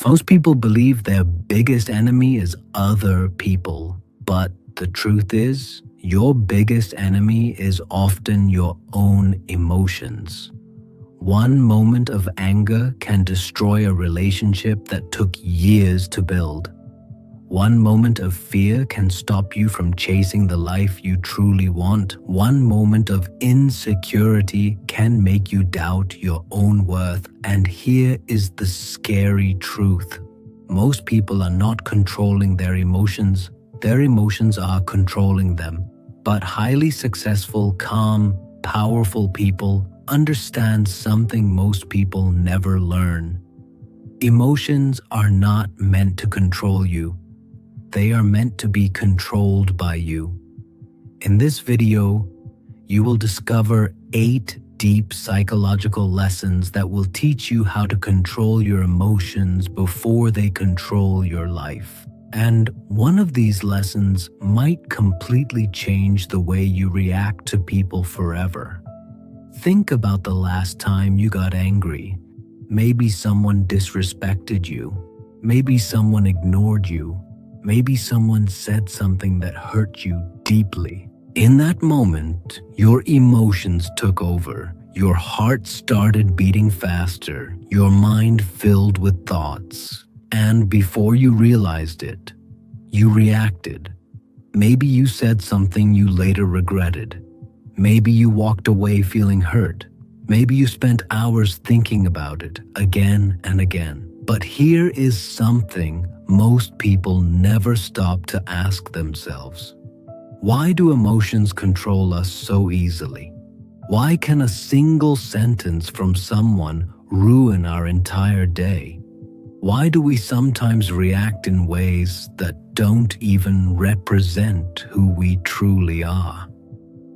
Most people believe their biggest enemy is other people, but the truth is, your biggest enemy is often your own emotions. One moment of anger can destroy a relationship that took years to build. One moment of fear can stop you from chasing the life you truly want. One moment of insecurity can make you doubt your own worth. And here is the scary truth. Most people are not controlling their emotions are controlling them. But highly successful, calm, powerful people understand something most people never learn. Emotions are not meant to control you. They are meant to be controlled by you. In this video, you will discover 8 deep psychological lessons that will teach you how to control your emotions before they control your life. And one of these lessons might completely change the way you react to people forever. Think about the last time you got angry. Maybe someone disrespected you. Maybe someone ignored you. Maybe someone said something that hurt you deeply. In that moment, your emotions took over. Your heart started beating faster. Your mind filled with thoughts. And before you realized it, you reacted. Maybe you said something you later regretted. Maybe you walked away feeling hurt. Maybe you spent hours thinking about it again and again. But here is something most people never stop to ask themselves. Why do emotions control us so easily? Why can a single sentence from someone ruin our entire day? Why do we sometimes react in ways that don't even represent who we truly are?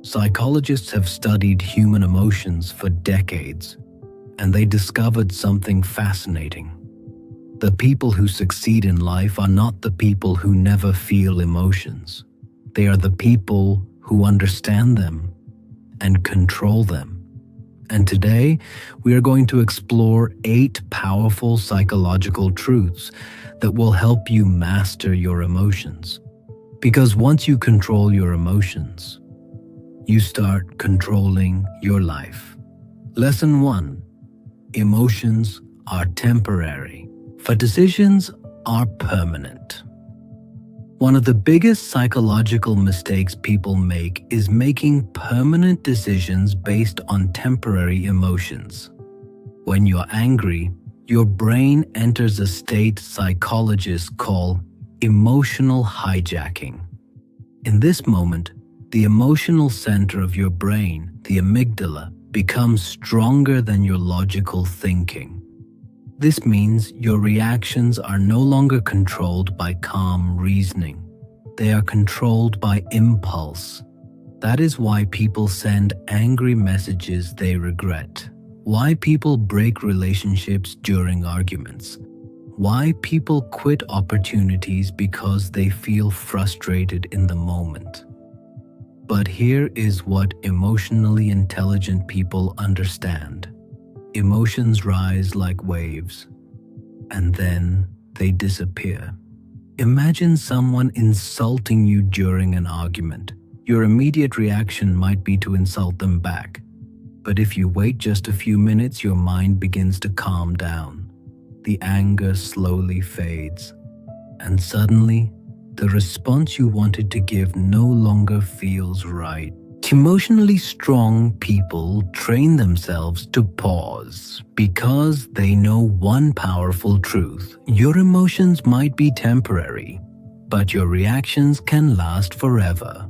Psychologists have studied human emotions for decades, and they discovered something fascinating. The people who succeed in life are not the people who never feel emotions. They are the people who understand them and control them. And today, we are going to explore 8 powerful psychological truths that will help you master your emotions. Because once you control your emotions, you start controlling your life. Lesson 1. Emotions are temporary, but decisions are permanent. One of the biggest psychological mistakes people make is making permanent decisions based on temporary emotions. When you're angry, your brain enters a state psychologists call emotional hijacking. In this moment, the emotional center of your brain, the amygdala, becomes stronger than your logical thinking. This means your reactions are no longer controlled by calm reasoning. They are controlled by impulse. That is why people send angry messages they regret. Why people break relationships during arguments. Why people quit opportunities because they feel frustrated in the moment. But here is what emotionally intelligent people understand. Emotions rise like waves, and then they disappear. Imagine someone insulting you during an argument. Your immediate reaction might be to insult them back. But if you wait just a few minutes, your mind begins to calm down. The anger slowly fades, and suddenly, the response you wanted to give no longer feels right. Emotionally strong people train themselves to pause because they know one powerful truth. Your emotions might be temporary, but your reactions can last forever.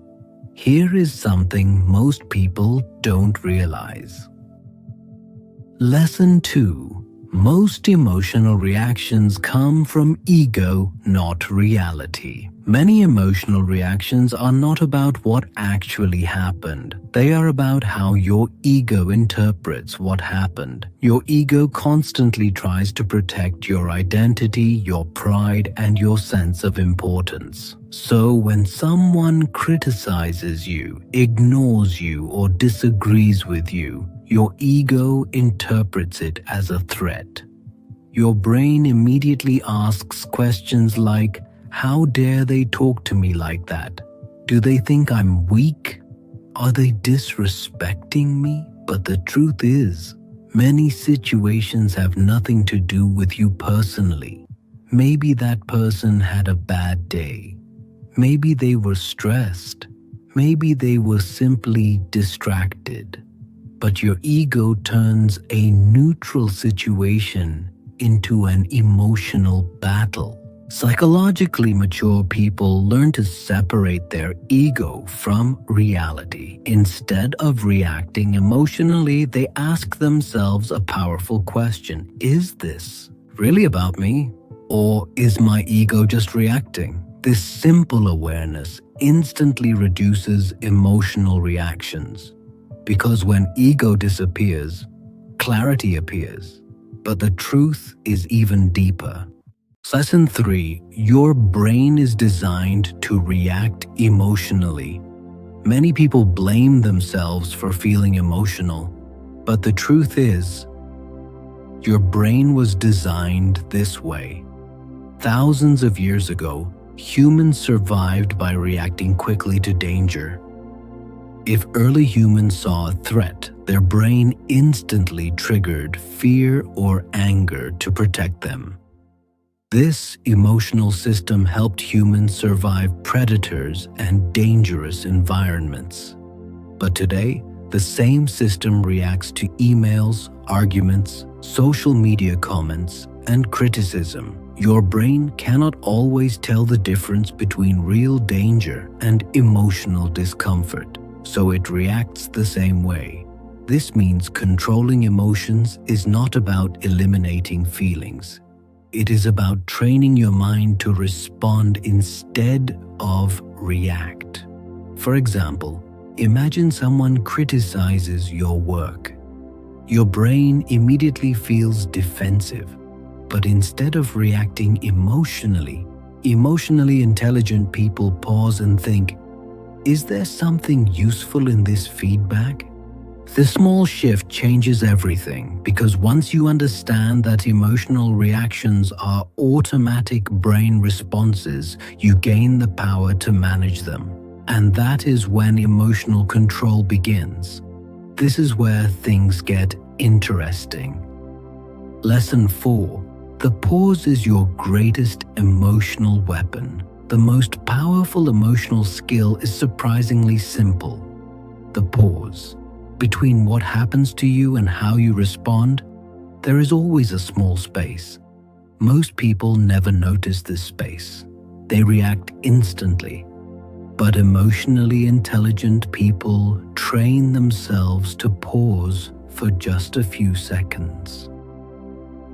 Here is something most people don't realize. Lesson 2. Most emotional reactions come from ego, not reality. Many emotional reactions are not about what actually happened. They are about how your ego interprets what happened. Your ego constantly tries to protect your identity, your pride, and your sense of importance. So when someone criticizes you, ignores you, or disagrees with you, your ego interprets it as a threat. Your brain immediately asks questions like, how dare they talk to me like that? Do they think I'm weak? Are they disrespecting me? But the truth is, many situations have nothing to do with you personally. Maybe that person had a bad day. Maybe they were stressed. Maybe they were simply distracted. But your ego turns a neutral situation into an emotional battle. Psychologically mature people learn to separate their ego from reality. Instead of reacting emotionally, they ask themselves a powerful question. Is this really about me? Or is my ego just reacting? This simple awareness instantly reduces emotional reactions. Because when ego disappears, clarity appears. But the truth is even deeper. Lesson 3. Your brain is designed to react emotionally. Many people blame themselves for feeling emotional, but the truth is, your brain was designed this way. Thousands of years ago, humans survived by reacting quickly to danger. If early humans saw a threat, their brain instantly triggered fear or anger to protect them. This emotional system helped humans survive predators and dangerous environments. But today, the same system reacts to emails, arguments, social media comments, and criticism. Your brain cannot always tell the difference between real danger and emotional discomfort, so it reacts the same way. This means controlling emotions is not about eliminating feelings. It is about training your mind to respond instead of react. For example, imagine someone criticizes your work. Your brain immediately feels defensive, but instead of reacting emotionally intelligent people pause and think, is there something useful in this feedback? The small shift changes everything, because once you understand that emotional reactions are automatic brain responses, you gain the power to manage them. And that is when emotional control begins. This is where things get interesting. Lesson 4. The pause is your greatest emotional weapon. The most powerful emotional skill is surprisingly simple. The pause. Between what happens to you and how you respond, there is always a small space. Most people never notice this space. They react instantly. But emotionally intelligent people train themselves to pause for just a few seconds.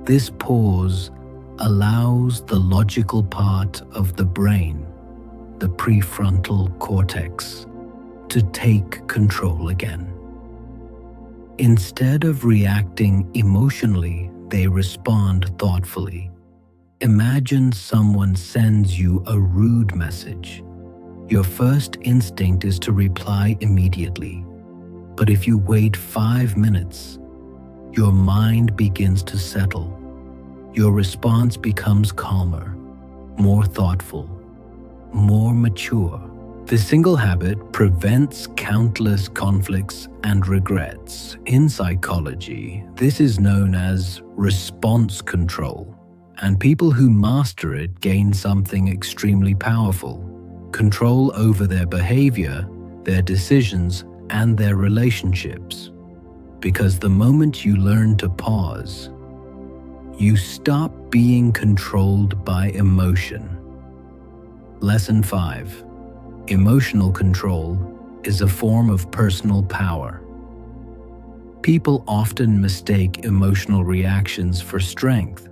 This pause allows the logical part of the brain, the prefrontal cortex, to take control again. Instead of reacting emotionally, they respond thoughtfully. Imagine someone sends you a rude message. Your first instinct is to reply immediately. But if you wait 5 minutes, your mind begins to settle. Your response becomes calmer, more thoughtful, more mature. This single habit prevents countless conflicts and regrets. In psychology, this is known as response control, and people who master it gain something extremely powerful: control over their behavior, their decisions, and their relationships. Because the moment you learn to pause, you stop being controlled by emotion. Lesson 5. Emotional control is a form of personal power. People often mistake emotional reactions for strength,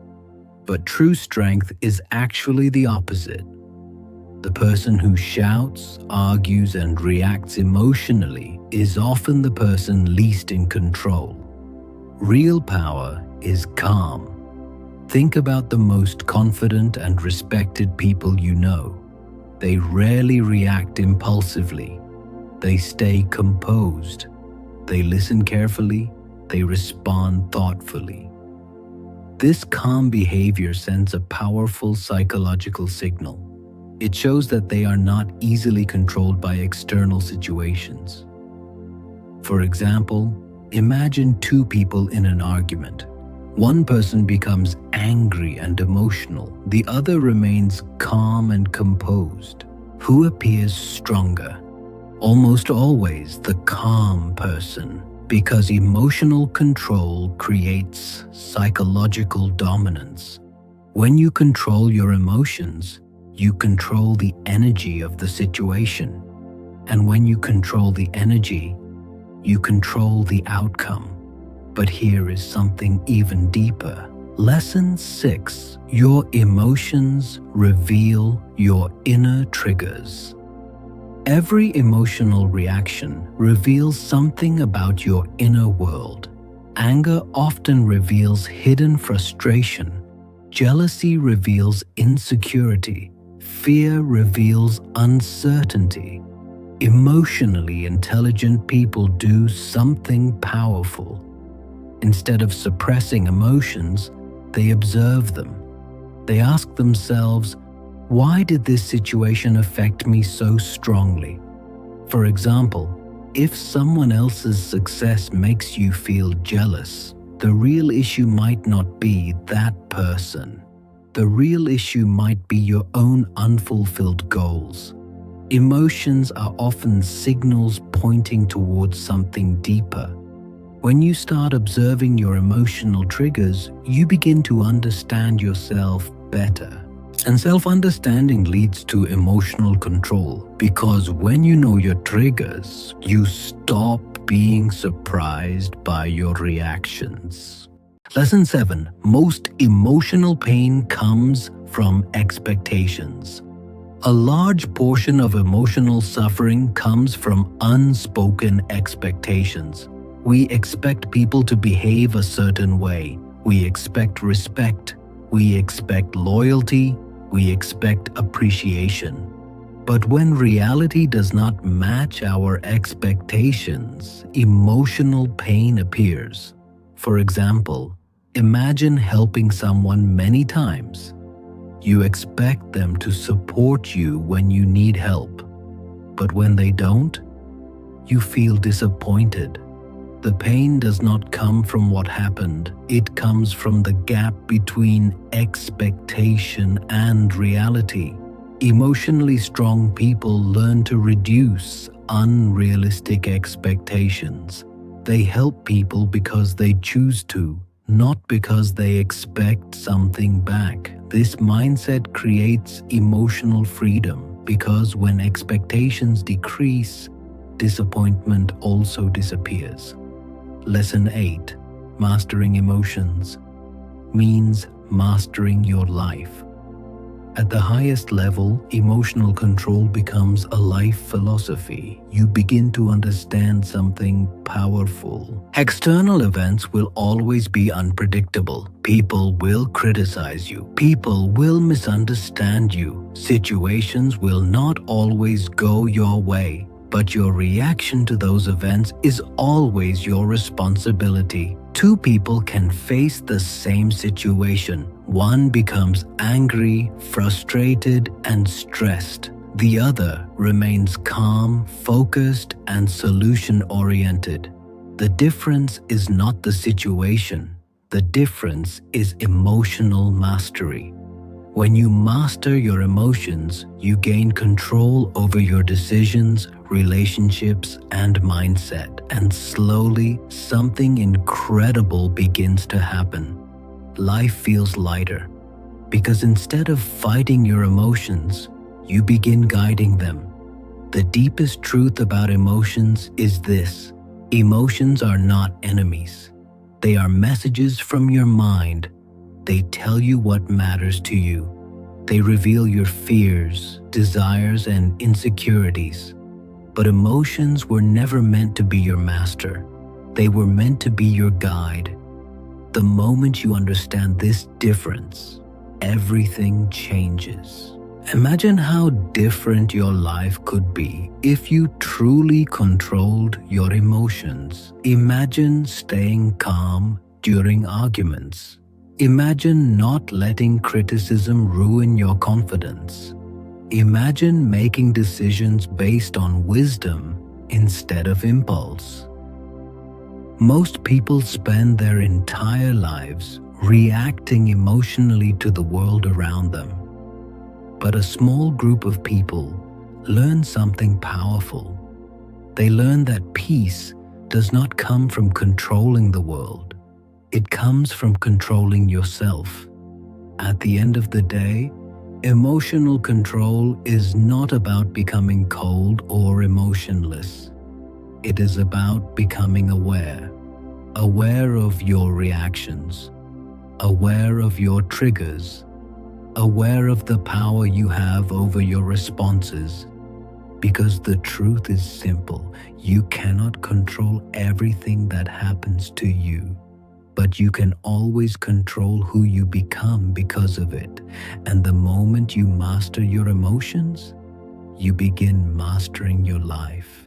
but true strength is actually the opposite. The person who shouts, argues, and reacts emotionally is often the person least in control. Real power is calm. Think about the most confident and respected people you know. They rarely react impulsively. They stay composed. They listen carefully. They respond thoughtfully. This calm behavior sends a powerful psychological signal. It shows that they are not easily controlled by external situations. For example, imagine two people in an argument. One person becomes angry and emotional. The other remains calm and composed. Who appears stronger? Almost always the calm person, because emotional control creates psychological dominance. When you control your emotions, you control the energy of the situation. And when you control the energy, you control the outcome. But here is something even deeper. Lesson 6. Your emotions reveal your inner triggers. Every emotional reaction reveals something about your inner world. Anger often reveals hidden frustration. Jealousy reveals insecurity. Fear reveals uncertainty. Emotionally intelligent people do something powerful. Instead of suppressing emotions, they observe them. They ask themselves, why did this situation affect me so strongly? For example, if someone else's success makes you feel jealous, the real issue might not be that person. The real issue might be your own unfulfilled goals. Emotions are often signals pointing towards something deeper. When you start observing your emotional triggers, you begin to understand yourself better. And self-understanding leads to emotional control, because when you know your triggers, you stop being surprised by your reactions. Lesson 7. Most emotional pain comes from expectations. A large portion of emotional suffering comes from unspoken expectations. We expect people to behave a certain way. We expect respect. We expect loyalty. We expect appreciation. But when reality does not match our expectations, emotional pain appears. For example, imagine helping someone many times. You expect them to support you when you need help. But when they don't, you feel disappointed. The pain does not come from what happened. It comes from the gap between expectation and reality. Emotionally strong people learn to reduce unrealistic expectations. They help people because they choose to, not because they expect something back. This mindset creates emotional freedom, because when expectations decrease, disappointment also disappears. Lesson 8. Mastering emotions means mastering your life. At the highest level, emotional control becomes a life philosophy. You begin to understand something powerful. External events will always be unpredictable. People will criticize you. People will misunderstand you. Situations will not always go your way. But your reaction to those events is always your responsibility. Two people can face the same situation. One becomes angry, frustrated, and stressed. The other remains calm, focused, and solution-oriented. The difference is not the situation. The difference is emotional mastery. When you master your emotions, you gain control over your decisions, relationships, and mindset. And slowly, something incredible begins to happen. Life feels lighter, because instead of fighting your emotions, you begin guiding them. The deepest truth about emotions is this: emotions are not enemies. They are messages from your mind. They tell you what matters to you. They reveal your fears, desires, and insecurities. But emotions were never meant to be your master. They were meant to be your guide. The moment you understand this difference, everything changes. Imagine how different your life could be if you truly controlled your emotions. Imagine staying calm during arguments. Imagine not letting criticism ruin your confidence. Imagine making decisions based on wisdom instead of impulse. Most people spend their entire lives reacting emotionally to the world around them. But a small group of people learn something powerful. They learn that peace does not come from controlling the world. It comes from controlling yourself. At the end of the day, emotional control is not about becoming cold or emotionless. It is about becoming aware of your reactions, aware of your triggers, aware of the power you have over your responses. Because the truth is simple, you cannot control everything that happens to you, but you can always control who you become because of it. And the moment you master your emotions, you begin mastering your life.